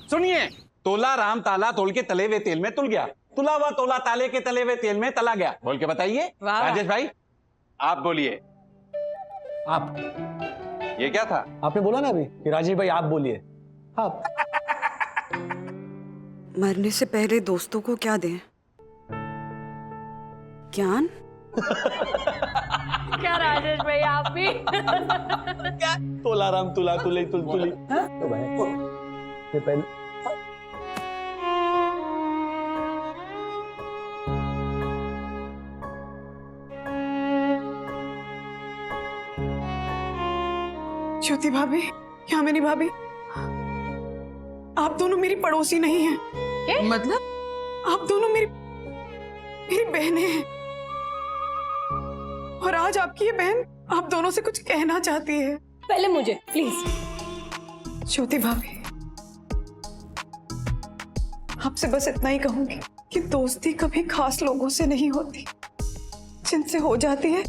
सुनिए, तोला राम ताला तोल के तले हुए तेल में तुल गया, तुला हुआ तोला ताले के तले हुए तेल में तला गया। बोल के बताइए राजेश भाई, आप बोलिए। आप। ये क्या था? आपने बोला ना अभी कि राजेश भाई आप बोलिए। आप। मरने से पहले दोस्तों को क्या दें? ज्ञान? क्या राजेश भाई आप भी? क्या? तोला राम तुला तुले तुल तुली। तो भाई ये पहले ज्योति भाभी, यामिनी भाभी, आप दोनों मेरी पड़ोसी नहीं हैं। क्या? मतलब आप दोनों मेरी बहनें हैं और आज आपकी ये बहन आप दोनों से कुछ कहना चाहती है। पहले मुझे प्लीज। ज्योति भाभी, आपसे बस इतना ही कहूंगी कि दोस्ती कभी खास लोगों से नहीं होती, जिनसे हो जाती है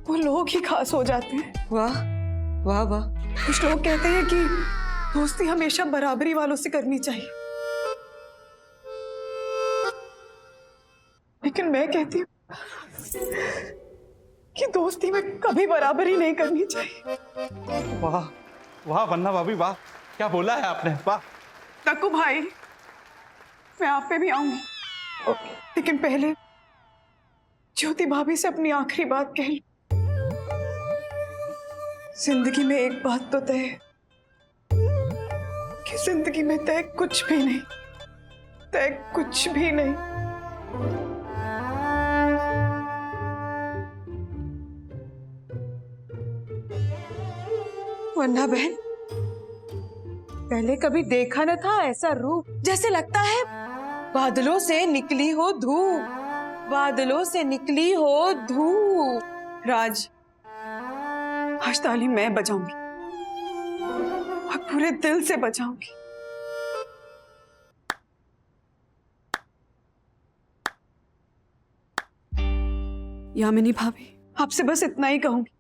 वो लोग ही खास हो जाते हैं। वाह वाह वाह। कुछ लोग कहते हैं कि दोस्ती हमेशा बराबरी वालों से करनी चाहिए, लेकिन मैं कहती हूँ कि दोस्ती में कभी बराबरी नहीं करनी चाहिए। वाह वाह वन्ना भाभी, वाह क्या बोला है आपने, वाह। तक्कू भाई, मैं आप पे भी आऊंगी, लेकिन पहले ज्योति भाभी से अपनी आखिरी बात कह लूं। जिंदगी में एक बात तो तय है कि जिंदगी में तय कुछ भी नहीं, तय कुछ भी नहीं। वन्ना बहन, पहले कभी देखा न था ऐसा रूप, जैसे लगता है बादलों से निकली हो धूप, बादलों से निकली हो धूप। राज, आज ताली मैं बजाऊंगी और पूरे दिल से बजाऊंगी। यामिनी भाभी, आपसे बस इतना ही कहूंगी,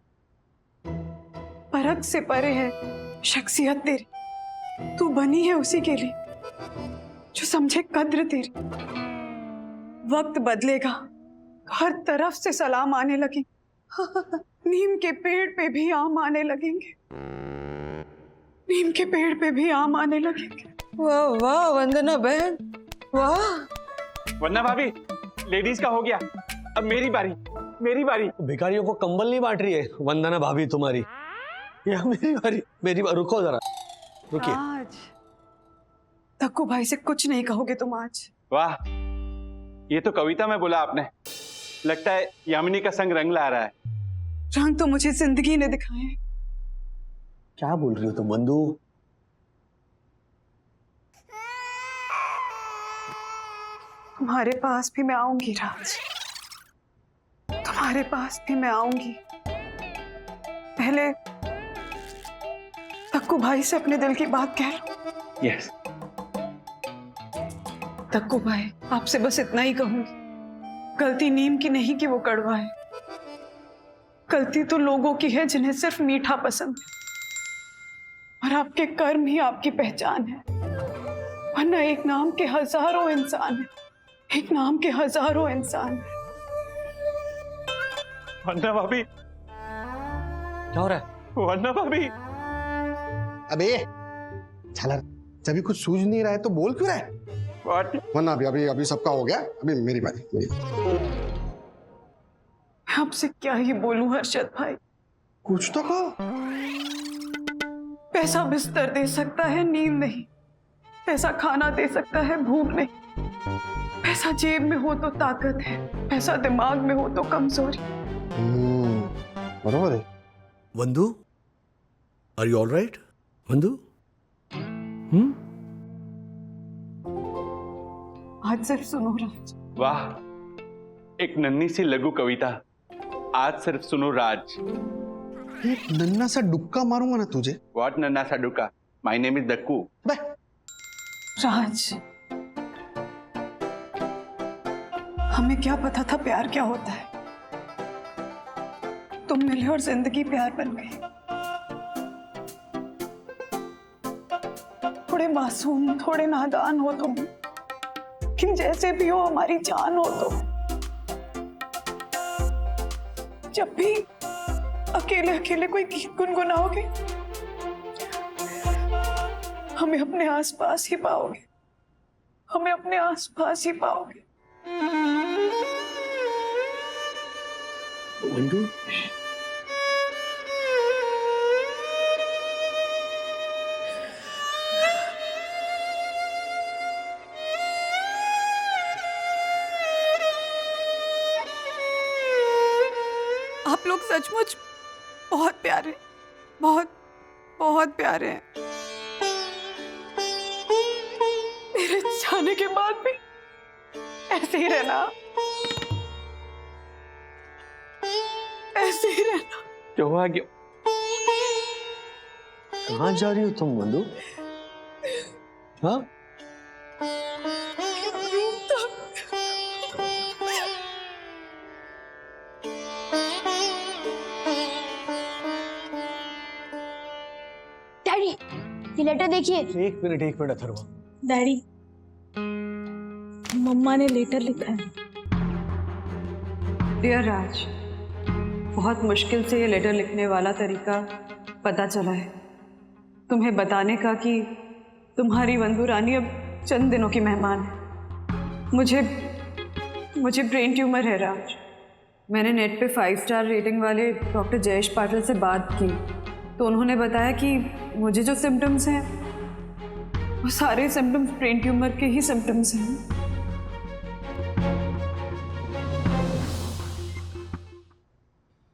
परख से परे है शख्सियत तेरी, तू बनी है उसी के लिए जो समझे कद्र तेरी। वक्त बदलेगा, हर तरफ से सलाम आने लगी, नीम के पेड़ पे भी आम आने लगेंगे, नीम के पेड़ पे भी आम आने लगेंगे। वाह वाह वंदना बहन, वाह। वन्ना भाभी, लेडीज का हो गया, अब मेरी बारी, मेरी बारी। भिखारियों को कंबल नहीं बांट रही है वंदना भाभी तुम्हारी, या मेरी बारी, मेरी बारी। रुको जरा, रुकिए। आज तक्कू भाई से कुछ नहीं कहोगे तुम आज? वाह, ये तो कविता में बोला आपने। लगता है यामिनी का संग रंग ला रहा है। रंग तो मुझे जिंदगी ने दिखाए हैं। क्या बोल रही हो तुम बंधु? तुम्हारे पास भी मैं आऊंगी राज, तुम्हारे पास भी मैं आऊंगी। पहले तक्कू भाई से अपने दिल की बात कह लो। यस। तक्कू भाई, आपसे बस इतना ही कहूंगी, गलती नीम की नहीं कि वो कड़वा है, गलती तो लोगों की है जिन्हें सिर्फ मीठा पसंद है, और आपके कर्म ही आपकी पहचान है। वरना एक नाम के हजारों इंसान है, एक नाम के हजारों इंसान है। वन्ना भाभी, क्या हो रहा है? वन्ना भाभी। अबे झालर, जब भी कुछ सूझ नहीं रहा है तो बोल क्यों रहा है? वरना अभी अभी अभी सबका हो गया, अभी मेरी बारी, मेरी बारी। आपसे क्या ही बोलूं हर्षद भाई, कुछ तो कहो। पैसा बिस्तर दे सकता है, नींद नहीं। पैसा खाना दे सकता है, भूख नहीं। पैसा जेब में हो तो ताकत है, पैसा दिमाग में हो तो कमजोरी। बरोबर है। वंदु, आर यू ऑल राइट? वंदु? आज सिर्फ सुनो राज। वाह, एक नन्ही सी लघु कविता, आज सिर्फ सुनो राज। एक नन्ना सा डुक्का मारूंगा ना तुझे। व्हाट नन्ना सा डुक्का? My name is Dakku. Raj, हमें क्या पता था प्यार क्या होता है। तुम मिले और जिंदगी प्यार बन गई। थोड़े मासूम, थोड़े नादान हो तुम, लेकिन जैसे भी हो हमारी जान हो तुम। जब भी अकेले अकेले कोई गीत गुनगुनाओगे, हमें अपने आसपास ही पाओगे, हमें अपने आसपास ही पाओगे। मंजू, आप लोग सचमुच बहुत प्यारे, बहुत बहुत प्यारे हैं। मेरे जाने के बाद भी ऐसे ही रहना, ऐसे ही रहना। क्या हुआ? क्यों? कहाँ जा रही हो तुम मंजू? हाँ? डैडी, ये लेटर देखिए। एक मिनट अथर्वा। डैडी, मम्मा ने लेटर लिखा है। डियर राज, बहुत मुश्किल से ये लेटर लिखने वाला तरीका पता चला है। तुम्हें बताने का कि तुम्हारी वंदू रानी अब चंद दिनों की मेहमान है। मुझे ब्रेन ट्यूमर है राज। मैंने नेट पे 5 स्टार रेटिंग वाले डॉक्टर जयेश पाटिल से बात की, तो उन्होंने बताया कि मुझे जो सिम्टम्स हैं वो सारे सिम्टम्स ब्रेन ट्यूमर के ही सिम्टम्स हैं।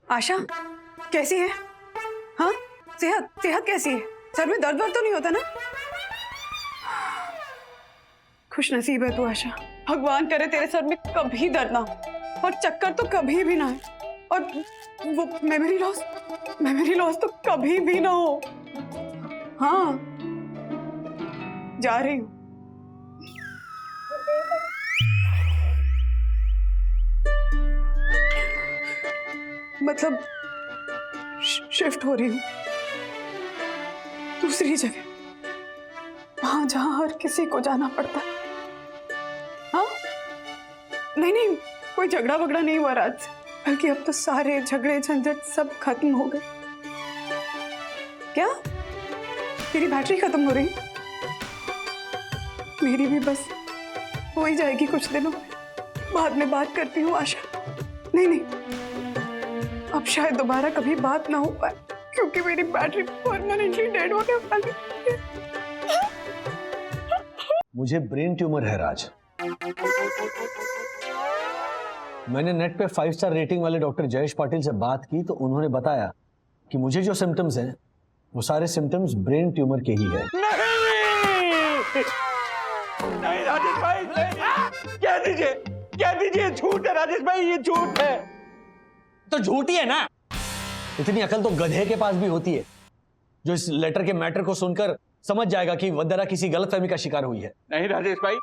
आशा कैसी है? हाँ, सेहत कैसी है? सर में दर्द वर्द तो नहीं होता ना? खुश नसीब है तू आशा। भगवान करे तेरे सर में कभी दर्द ना हो और चक्कर तो कभी भी ना आए और वो मेमोरी लॉस तो कभी भी ना हो। हाँ, जा रही हूँ। मतलब शिफ्ट हो रही हूँ दूसरी जगह, वहां जहां हर किसी को जाना पड़ता है। हाँ, नहीं, कोई झगड़ा वगड़ा नहीं हुआ रात से, बल्कि अब तो सारे झगड़े झंझट सब खत्म हो गए। क्या तेरी बैटरी खत्म हो रही? मेरी भी बस हो ही जाएगी कुछ दिनों में, बाद में बात करती हूँ आशा। नहीं, अब शायद दोबारा कभी बात ना हो पाए, क्योंकि मेरी बैटरी परमानेंटली डेड होने वाली है। मुझे ब्रेन ट्यूमर है राज। मैंने नेट पे 5 स्टार रेटिंग वाले डॉक्टर जयेश पाटिल से बात की, तो उन्होंने बताया कि मुझे जो सिम्टम्स हैं वो सारे सिम्टम्स ब्रेन ट्यूमर के ही है। नहीं राजेश भाई, कह दीजिए झूठ है राजेश भाई, ये झूठ है। तो झूठी है ना? इतनी अकल तो गधे के पास भी होती है, जो इस लेटर के मैटर को सुनकर समझ जाएगा कि वंदना किसी गलतफहमी का शिकार हुई है। नहीं राजेश भाई,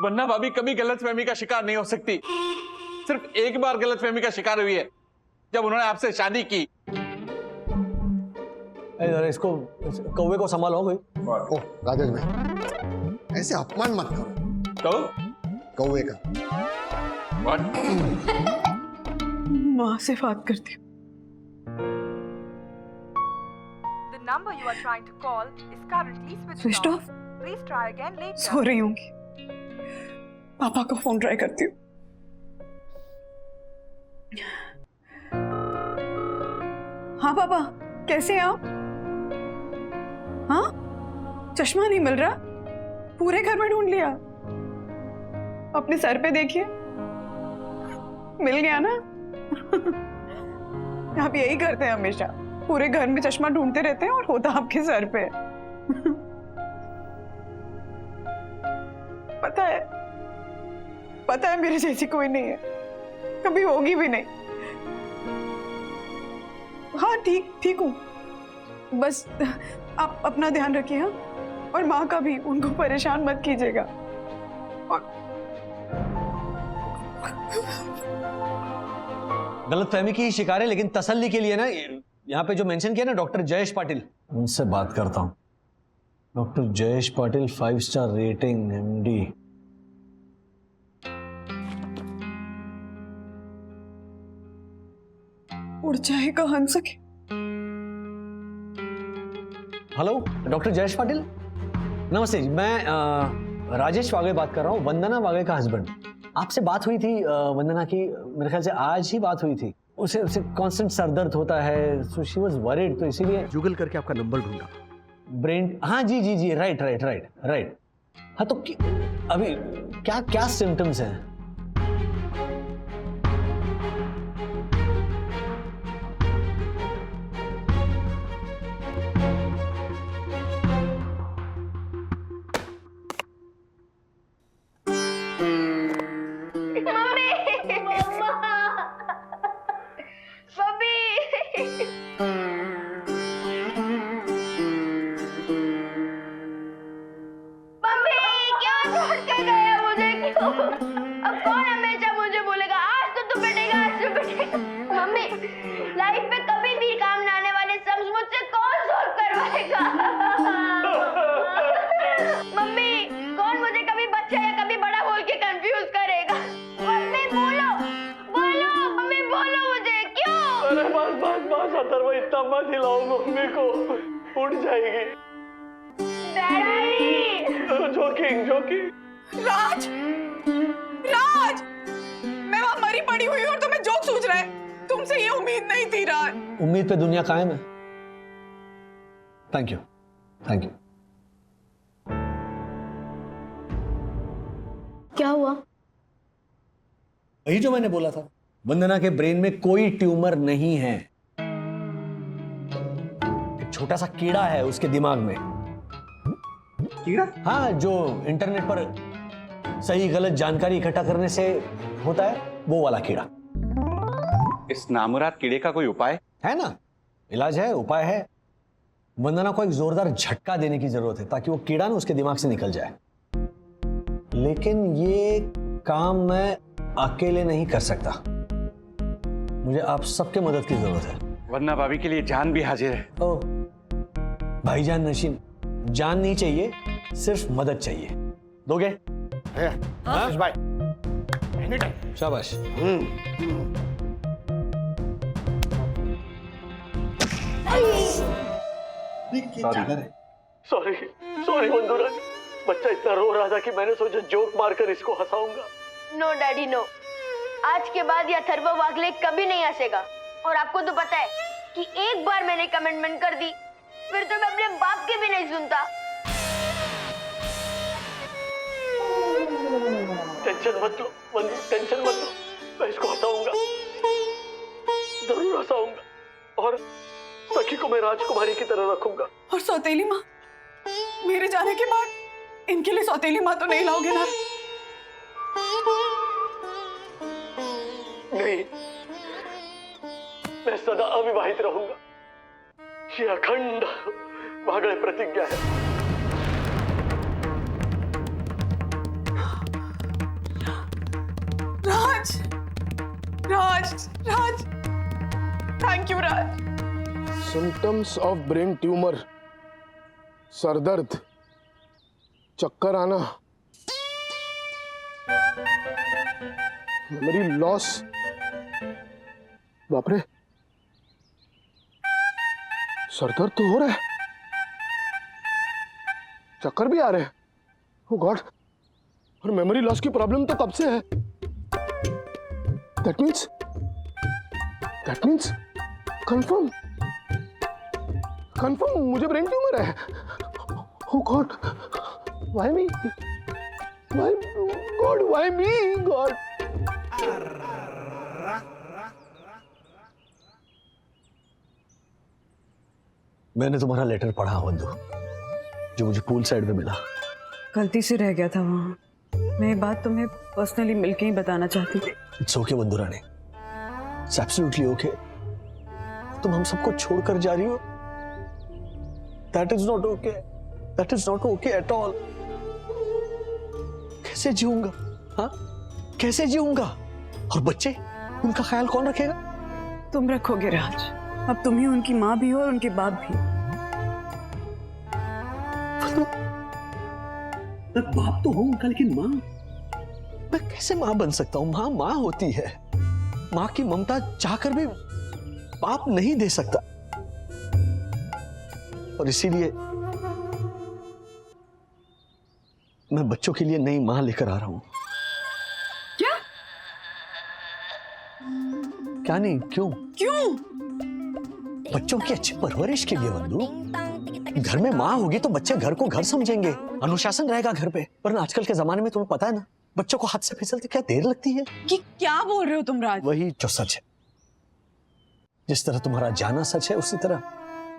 वंदना भाभी कभी गलतफहमी का शिकार नहीं हो सकती। सिर्फ एक बार गलतफहमी का शिकार हुई है, जब उन्होंने आपसे शादी की। इसको कौवे को संभालो कोई। ओह राजेश भाई, ऐसे अपमान मत करो। तो कौवे का माँ से बात करती हूँ। The number you are trying to call is currently switched Switched off. Please try again later. सो रही होंगी, पापा को फोन ट्राई करती हूँ। हाँ पापा, कैसे हैं आप? हाँ, चश्मा नहीं मिल रहा, पूरे घर में ढूंढ लिया। अपने सर पे देखिए, मिल गया ना? आप यही करते हैं हमेशा, पूरे घर में चश्मा ढूंढते रहते हैं और होता आपके सर पे। पता है मेरे जैसी कोई नहीं है, कभी होगी भी नहीं। हाँ ठीक हूँ, बस आप अपना ध्यान रखिए। हाँ, और माँ का भी, उनको परेशान मत कीजिएगा। और गलतफहमी की शिकार है, लेकिन तसल्ली के लिए ना यहाँ पे जो मेंशन किया ना डॉक्टर जयेश पाटिल, उनसे बात करता हूँ। Doctor Jayesh Patil 5 star rating MD। उड़ जाएगा हंस के। हेलो डॉक्टर जयेश पाटिल, नमस्ते जी। मैं राजेश वागे बात कर रहा हूँ, वंदना वागे का हस्बैंड। आपसे बात हुई थी वंदना की, मेरे ख्याल से आज ही बात हुई थी। उसे कांस्टेंट सर दर्द होता है, सो शी वाज वरीड, तो इसीलिए गूगल करके आपका नंबर ढूंढा। ब्रेन, हाँ जी जी जी, राइट। हाँ तो अभी क्या क्या सिम्टम्स हैं? इतना मत हिलाओ, मम्मी को उठ जाएगी। जोकिंग। राज, मैं वहां मरी पड़ी हुई हूँ और तुम्हें जोक सूझ रहा है। तुमसे ये उम्मीद नहीं थी राज। उम्मीद पे दुनिया कायम है। Thank you. क्या हुआ? वही जो मैंने बोला था, वंदना के ब्रेन में कोई ट्यूमर नहीं है। एक छोटा सा कीड़ा है उसके दिमाग में। कीड़ा? हाँ, जो इंटरनेट पर सही गलत जानकारी इकट्ठा करने से होता है, वो वाला कीड़ा। इस नामुराद कीड़े का कोई उपाय है ना? इलाज है, उपाय है। वंदना को एक जोरदार झटका देने की जरूरत है ताकि वो कीड़ा ना उसके दिमाग से निकल जाए। लेकिन ये काम मैं अकेले नहीं कर सकता, मुझे आप सबके मदद की जरूरत है। वरना भाभी के लिए जान भी हाजिर है। ओ भाईजान नशीन, जान नहीं चाहिए, सिर्फ मदद चाहिए। दोगे? भाई शाबाश। सॉरी बंधुरा, बच्चा इतना रो रहा था कि मैंने सोचा जोक मारकर इसको हंसाऊंगा। नो डैडी नो, आज के बाद यह अथर्व वागले कभी नहीं हंसेगा। और आपको तो पता है कि एक बार मैंने कमिटमेंट कर दी, फिर तो मैं अपने बाप की भी नहीं सुनता। टेंशन मत लो बंधु, टेंशन मत लो, मैं इसको हंसाऊंगा, जरूर हंसाऊंगा। और सखी को मैं राजकुमारी की तरह रखूंगा। और सौतेली माँ, मेरे जाने के बाद इनके लिए सौतेली माँ तो नहीं लाओगे ना? नहीं, मैं सदा अविवाहित रहूंगा, ये अखंड वागले प्रतिज्ञा है। Raj, thank you Raj. Symptoms of brain tumour, सरदर्द, चक्कर आना, मेमोरी लॉस। बाप रे, सरदर्द तो हो रहा है, चक्कर भी आ रहे हैं। ओह गॉड, और मेमोरी लॉस की प्रॉब्लम तो कब से है? दैट मीन्स कंफर्म मुझे ब्रेन ट्यूमर है। ओह गॉड, व्हाई मी? गॉड। मैंने तुम्हारा लेटर पढ़ा वंदु, जो मुझे पूल साइड में मिला। गलती से रह गया था वहां। मैं ये बात तुम्हें पर्सनली मिलके ही बताना चाहती थी। इट्स ओके वंदु रानी, इट्स एब्सोल्युटली ओके। तुम हम सबको छोड़कर जा रही हो, that is not okay, that is not okay at all. कैसे जीऊंगा? हाँ, कैसे जीऊंगा? और बच्चे, उनका ख्याल कौन रखेगा? तुम रखोगे राज, अब तुम ही उनकी माँ भी हो और उनके बाप भी। मैं बाप तो हूं उनका, लेकिन माँ, मैं कैसे माँ बन सकता हूं? माँ माँ होती है। माँ की ममता चाहकर भी बाप नहीं दे सकता, और इसीलिए मैं बच्चों के लिए नई माँ लेकर आ रहा हूं। क्या? क्या नहीं, क्यों? क्यों? बच्चों की अच्छी परवरिश के लिए बंधु। घर में माँ होगी तो बच्चे घर को घर समझेंगे, अनुशासन रहेगा घर पे। वरना आजकल के जमाने में तुम्हें पता है ना, बच्चों को हाथ से फिसलते क्या देर लगती है। कि क्या बोल रहे हो तुम राज? वही जो सच है। जिस तरह तुम्हारा जाना सच है, उसी तरह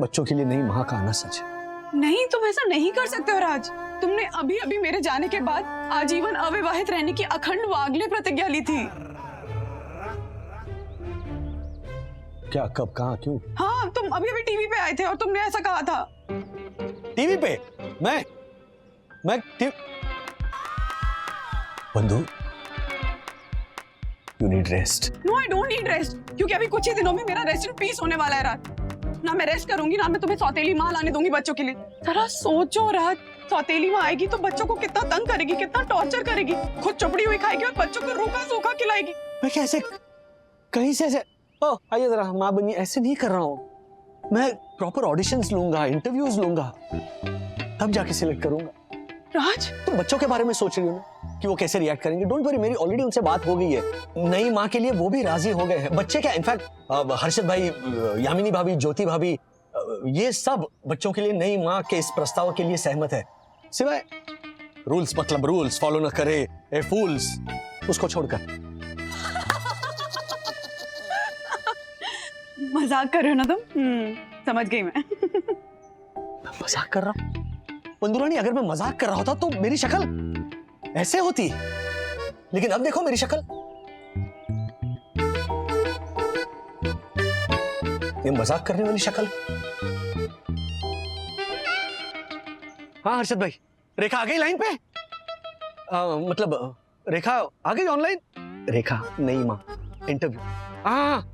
बच्चों के लिए नई माँ का आना सच है। नहीं, तुम ऐसा नहीं कर सकते हो राज। तुमने अभी अभी मेरे जाने के बाद आजीवन अविवाहित रहने की अखंड वागले प्रतिज्ञा ली थी। क्या, कब, कहाँ, क्यों? हाँ, तुम अभी अभी टीवी पे आए थे और तुमने ऐसा कहा था। टीवी पे? मैं बंधु, you need rest. No, I don't need rest, क्योंकि अभी कुछ ही दिनों में मेरा रेस्ट इन पीस होने वाला है राज। ना मैं रेस्ट करूंगी, ना मैं तुम्हें सौतेली माँ लाने दूंगी बच्चों के लिए। जरा सोचो राज, सौतेली माँ आएगी तो बच्चों को कितना तंग करेगी, कितना टॉर्चर करेगी, खुद चुपड़ी हुई खाएगी और बच्चों को रूखा सूखा खिलाएगी। मैं कैसे, कहीं से ऐसे, ओ आइए जरा माँ बनिए, ऐसे नहीं कर रहा हूँ। मैं प्रॉपर ऑडिशंस लूंगा, इंटरव्यूज लूंगा, तब जाके सिलेक्ट करूंगा। राज, तुम बच्चों के बारे में सोच रही हो ना कि वो कैसे रिएक्ट करेंगे। डोंट वरी, मेरी ऑलरेडी उनसे बात हो गई है। नई माँ के लिए वो भी राजी हो गए हैं। बच्चे क्या, इनफैक्ट हर्षद भाई, यामिनी भाभी, ज्योति भाभी, ये सब बच्चों के लिए नई माँ के इस प्रस्ताव के लिए सहमत है। सिवाय रूल्स, मतलब रूल्स फॉलो न करे ए फूल्स, उसको छोड़कर। मजाक कर रहे हो ना तुम? समझ गई मैं। मजाक कर रहा हूँ बंदुरानी? अगर मैं मजाक कर रहा होता तो मेरी शक्ल ऐसे होती, लेकिन अब देखो मेरी शक्ल, ये मजाक करने वाली शक्ल। हाँ हर्षद भाई, रेखा आ गई लाइन पे? मतलब रेखा आ गई ऑनलाइन? रेखा नई माँ, इंटरव्यू। हाँ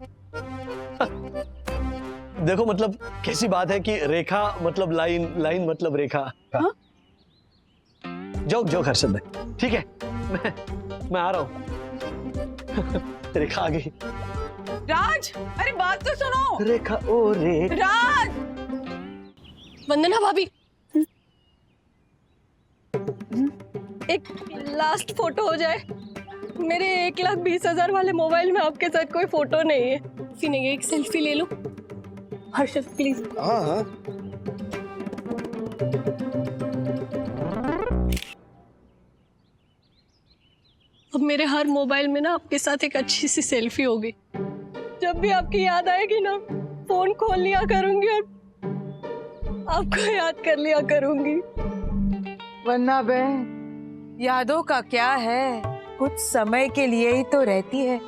देखो, मतलब कैसी बात है कि रेखा मतलब लाइन, लाइन मतलब रेखा। हाँ? जोक जोक हर्षद भाई, ठीक है, मैं आ रहा हूँ। रेखा आ गई। राज, अरे बात तो सुनो। रेखा, ओ रेखा। राज, वंदना भाभी, एक लास्ट फोटो हो जाए। मेरे 1,20,000 वाले मोबाइल में आपके साथ कोई फोटो नहीं है। किसी ने एक सेल्फी ले लो। हर्षद प्लीज। हाँ हाँ। अब मेरे हर मोबाइल में ना आपके साथ एक अच्छी सी सेल्फी होगी। जब भी आपकी याद आएगी ना, फोन खोल लिया करूंगी और आपको याद कर लिया करूंगी। वरना बहन, यादों का क्या है, कुछ समय के लिए ही तो रहती है।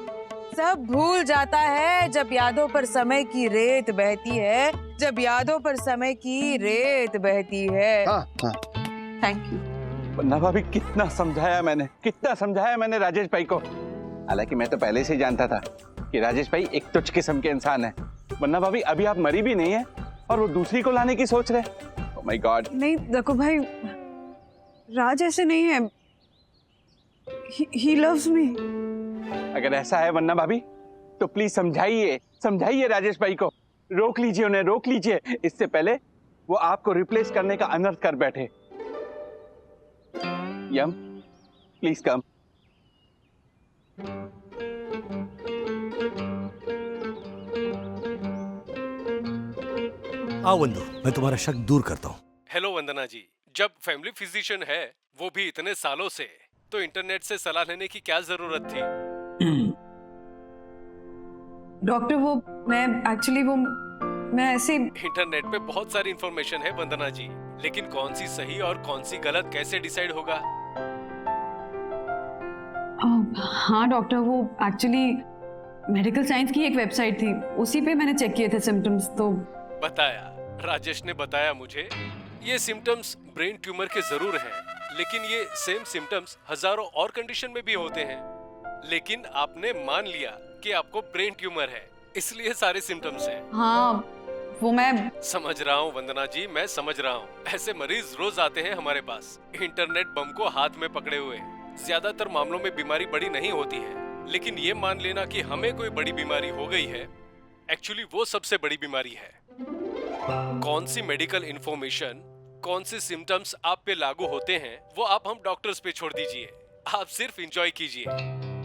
सब भूल जाता है जब यादों पर समय की रेत बहती है, जब यादों पर समय की रेत बहती है। हाँ हाँ। Thank you. वंदना भाभी, कितना समझाया मैंने राजेश भाई को। हालांकि मैं तो पहले से ही जानता था कि राजेश भाई एक तुच्छ किस्म के इंसान है। वंदना भाभी, अभी आप मरी भी नहीं है और वो दूसरी को लाने की सोच रहे। Oh my God. नहीं देखो भाई, राज ऐसे नहीं है। He loves me. अगर ऐसा है वंदना भाभी, तो प्लीज समझाइए राजेश भाई को। रोक लीजिए उन्हें, रोक लीजिए, इससे पहले वो आपको रिप्लेस करने का अनर्थ कर बैठे। यम, प्लीज कम। आओ वंदु, मैं तुम्हारा शक दूर करता हूँ। हेलो वंदना जी, जब फैमिली फिजिशियन है, वो भी इतने सालों से, तो इंटरनेट से सलाह लेने की क्या जरूरत थी? डॉक्टर, वो मैं ऐसे। इंटरनेट पे बहुत सारी इंफॉर्मेशन है वंदना जी, लेकिन कौन सी सही और कौन सी गलत कैसे डिसाइड होगा? हाँ डॉक्टर, वो एक्चुअली मेडिकल साइंस की एक वेबसाइट थी, उसी पे मैंने चेक किए थे सिम्टम्स। तो बताया, राजेश ने बताया मुझे, ये सिम्टम्स ब्रेन ट्यूमर के जरूर हैं, लेकिन ये सेम सिम्टम्स हजारों और कंडीशन में भी होते हैं। लेकिन आपने मान लिया कि आपको ब्रेन ट्यूमर है, इसलिए सारे सिम्टम्स हैं। हाँ, वो मैं समझ रहा हूँ वंदना जी, मैं समझ रहा हूँ। ऐसे मरीज रोज आते हैं हमारे पास, इंटरनेट बम को हाथ में पकड़े हुए। ज्यादातर मामलों में बीमारी बड़ी नहीं होती है, लेकिन ये मान लेना कि हमें कोई बड़ी बीमारी हो गई है, एक्चुअली वो सबसे बड़ी बीमारी है। कौन सी मेडिकल इंफॉर्मेशन, कौन से सिम्टम्स आप पे लागू होते हैं, वो आप हम डॉक्टर्स पे छोड़ दीजिए। आप सिर्फ एंजॉय कीजिए।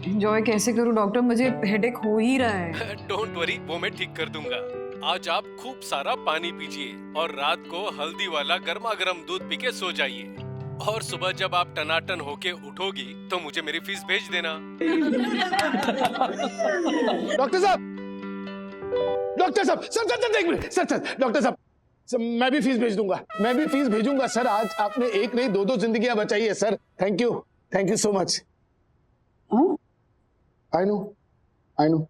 एंजॉय कैसे करूं डॉक्टर, मुझे हेडेक हो ही रहा है। डोंट वरी, वो मैं ठीक कर दूंगा। आज आप खूब सारा पानी पीजिए और रात को हल्दी वाला गर्मा गर्म दूध पी के सो जाइए। और सुबह जब आप टनाटन होके उठोगी तो मुझे मेरी फीस भेज देना। डॉक्टर साहब, डॉक्टर साहब, सर एक मिनट, सर डॉक्टर साहब, मैं भी फीस भेज दूंगा, मैं भी फीस भेजूंगा सर। आज आपने एक नहीं दो जिंदगियां बचाई है sir. Thank you so much. I know.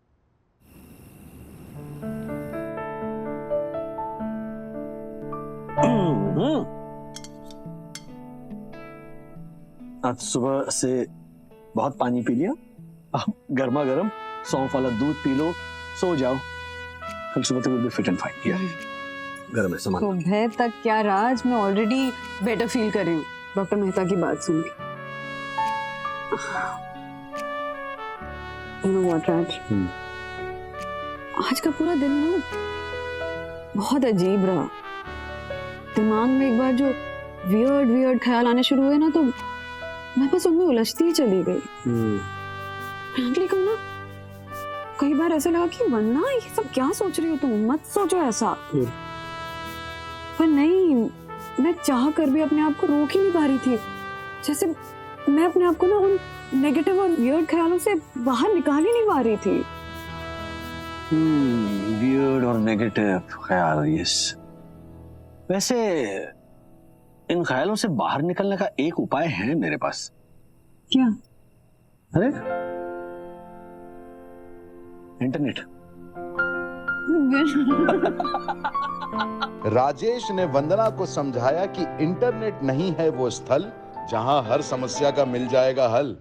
आज सुबह से बहुत पानी पी लिया, अब गर्मा गर्म सौंफ वाला दूध पी लो, सो जाओ, कल सुबह तक will be fit and fine. गर्म है सामान। सुबह तक क्या राज, मैं ऑलरेडी बेटर फील कर रही हूँ डॉक्टर मेहता की बात सुन के। You know what, राज, आज का पूरा दिन ना बहुत अजीब रहा। दिमाग में एक बार जो वियर्ड ख्याल आने शुरू हुए ना, तो मैं बस उनमें उलझती ही चली गई। फ्रैंकली कहूं ना, कई बार ऐसा लगा कि वरना ये सब क्या सोच रही हो तुम, मत सोचो ऐसा। पर नहीं, मैं चाह कर भी अपने आप को रोक ही नहीं पा रही थी। जैसे मैं अपने आप को ना उन नेगेटिव और वियर्ड ख्यालों से बाहर निकाल ही नहीं पा रही थी। वियर्ड और नेगेटिव ख्याल, यस। वैसे इन ख्यालों से बाहर निकलने का एक उपाय है मेरे पास। क्या? अरे इंटरनेट। राजेश ने वंदना को समझाया कि इंटरनेट नहीं है वो स्थल जहां हर समस्या का मिल जाएगा हल।